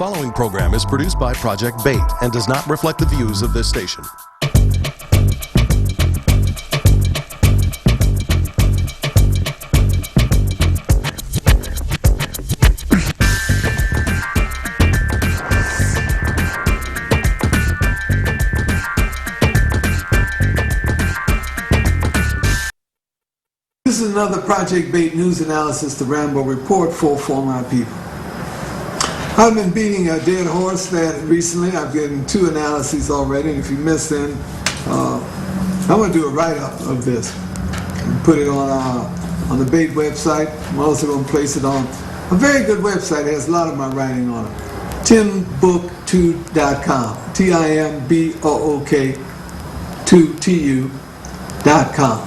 following program is produced by Project Bait and does not reflect the views of this station. This is another Project Bait news analysis, the Rambeau report for my people. I've been beating a dead horse that recently. I've given 2 analyses already, and if you missed them, I'm going to do a write-up of this and put it on the Bait website. I'm also going to place it on a very good website. It has a lot of my writing on it. timbook2.com. TIMBOOK2TU.com.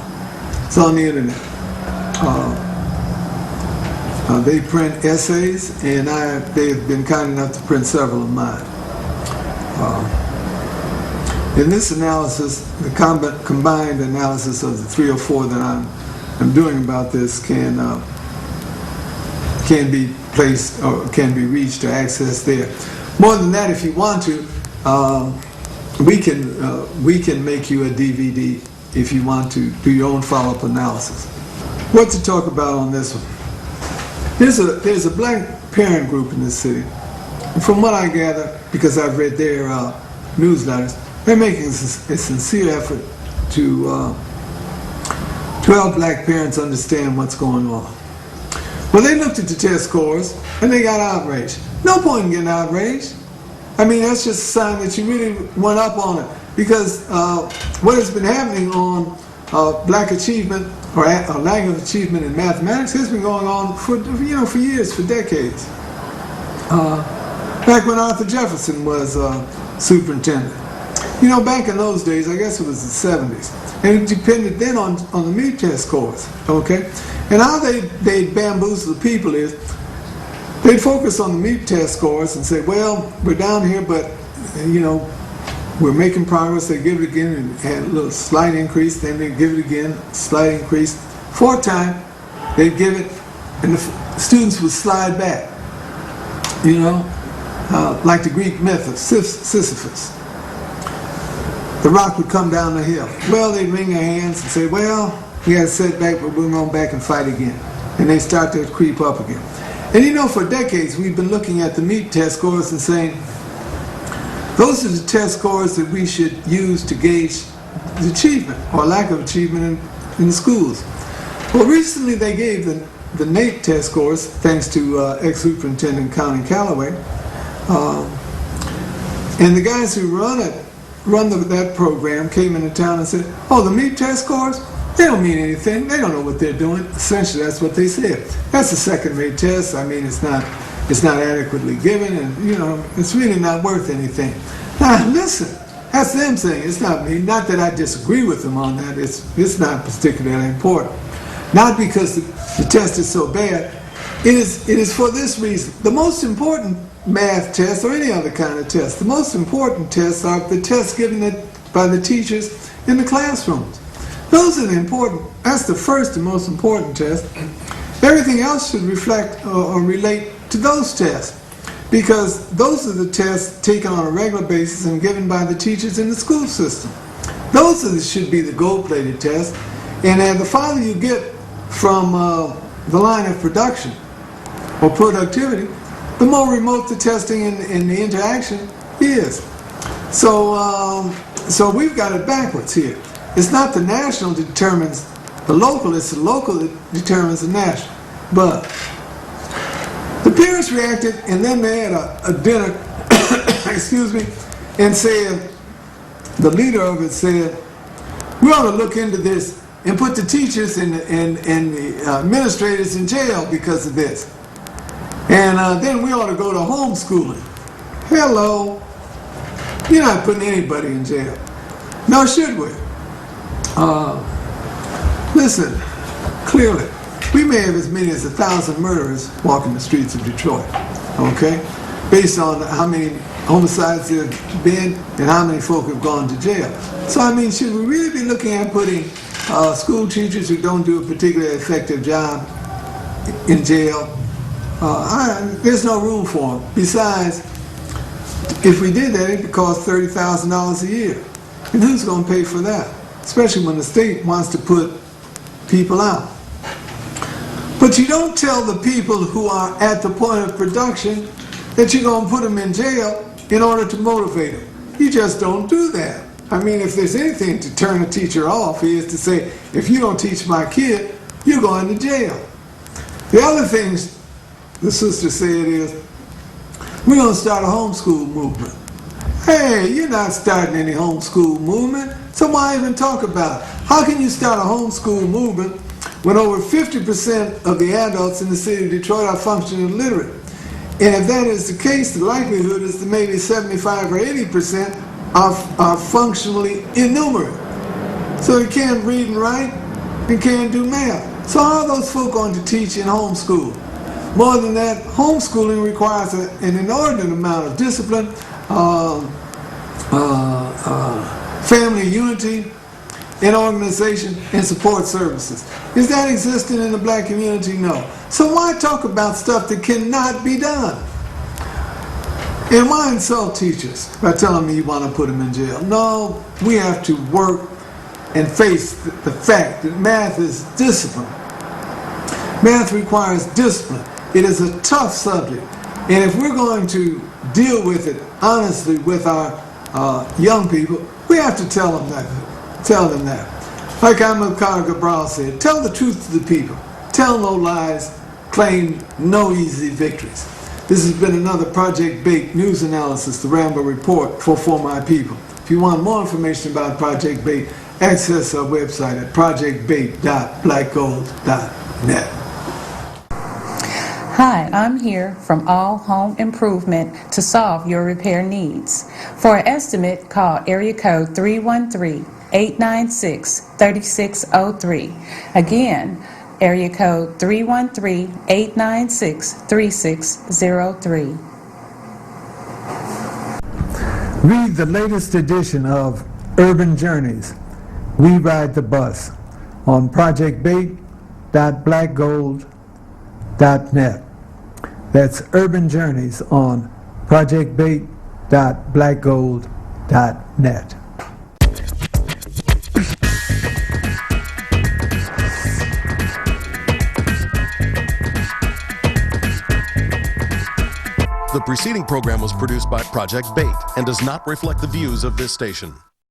It's on the internet. They print essays, and they've been kind enough to print several of mine. In this analysis, the combined analysis of the 3 or 4 that I'm doing about this can be placed or can be reached or accessed there. More than that, if you want to, we can make you a DVD if you want to do your own follow-up analysis. What to talk about on this one? There's a black parent group in this city. And from what I gather, because I've read their newsletters, they're making a sincere effort to help black parents understand what's going on. Well, they looked at the test scores and they got outraged. No point in getting outraged. I mean, that's just a sign that you really went up on it. Because what has been happening on black achievement or lack of achievement in mathematics has been going on for years, for decades. Back when Arthur Jefferson was superintendent. You know, back in those days, I guess it was the 70s, and it depended then on the MEP test scores, okay? And how they bamboozle the people is, they'd focus on the MEP test scores and say, well, we're down here, but, you know, we're making progress. They give it again and had a little slight increase, then they give it again, slight increase. 4th time, they'd give it, and the students would slide back, you know, like the Greek myth of Sisyphus. The rock would come down the hill. Well, they'd wring their hands and say, well, we got a setback, but we're going back and fight again. And they start to creep up again. And you know, for decades, we've been looking at the MEP test scores and saying, those are the test scores that we should use to gauge the achievement or lack of achievement in the schools. Well, recently they gave the NAEP test scores, thanks to ex-superintendent Connie Calloway. And the guys who run that program came into town and said, oh, the MEP test scores, they don't mean anything. They don't know what they're doing. Essentially, that's what they said. That's a second-rate test. I mean, it's not adequately given, and you know, it's really not worth anything. Now listen, that's them saying, it's not me. Not that I disagree with them on that. It's not particularly important. Not because the test is so bad. It is for this reason. The most important math test, or any other kind of test, the most important tests are the tests given by the teachers in the classrooms. Those are the important. That's the first and most important test. Everything else should reflect or relate to those tests, because those are the tests taken on a regular basis and given by the teachers in the school system. Those should be the gold-plated tests, and the farther you get from the line of production or productivity, the more remote the testing and the interaction is. So we've got it backwards here. It's not the national that determines the local, it's the local that determines the national. But the parents reacted, and then they had a dinner, excuse me, and said, the leader of it said, we ought to look into this and put the teachers and the administrators in jail because of this. And then we ought to go to homeschooling. Hello. You're not putting anybody in jail. Nor should we. Listen, clearly, we may have as many as 1,000 murderers walking the streets of Detroit, okay? Based on how many homicides there have been and how many folk have gone to jail. So, I mean, should we really be looking at putting school teachers who don't do a particularly effective job in jail? There's no room for them. Besides, If we did that, it could cost $30,000 a year. And who's going to pay for that? Especially when the state wants to put people out. But you don't tell the people who are at the point of production that you're going to put them in jail in order to motivate them. You just don't do that. I mean, if there's anything to turn a teacher off, is to say, if you don't teach my kid, you're going to jail. The other things the sister said is, we're going to start a homeschool movement. Hey, you're not starting any homeschool movement, so why even talk about it? How can you start a homeschool movement when over 50% of the adults in the city of Detroit are functionally illiterate? And if that is the case, the likelihood is that maybe 75 or 80% are functionally innumerate. So they can't read and write and can't do math. So how are those folk going to teach in homeschool? More than that, homeschooling requires an inordinate amount of discipline, family unity, and organization and support services. Is that existing in the black community? No. So why talk about stuff that cannot be done? And why insult teachers by telling me you want to put them in jail? No, we have to work and face the fact that math is discipline. Math requires discipline. It is a tough subject. And if we're going to deal with it honestly with our young people, we have to tell them that. Like Ahmed Cabral said, tell the truth to the people. Tell no lies, claim no easy victories. This has been another Project BAIT news analysis, the Rambeau Report for my people. If you want more information about Project BAIT, access our website at projectbait.blackgold.net. Hi, I'm here from All Home Improvement to solve your repair needs. For an estimate, call area code 313-896-3603. Again, area code 313-896-3603. Read the latest edition of Urban Journeys, We Ride the Bus, on projectbait.blackgold.net. That's Urban Journeys on projectbait.blackgold.net. The preceding program was produced by Project BAIT and does not reflect the views of this station.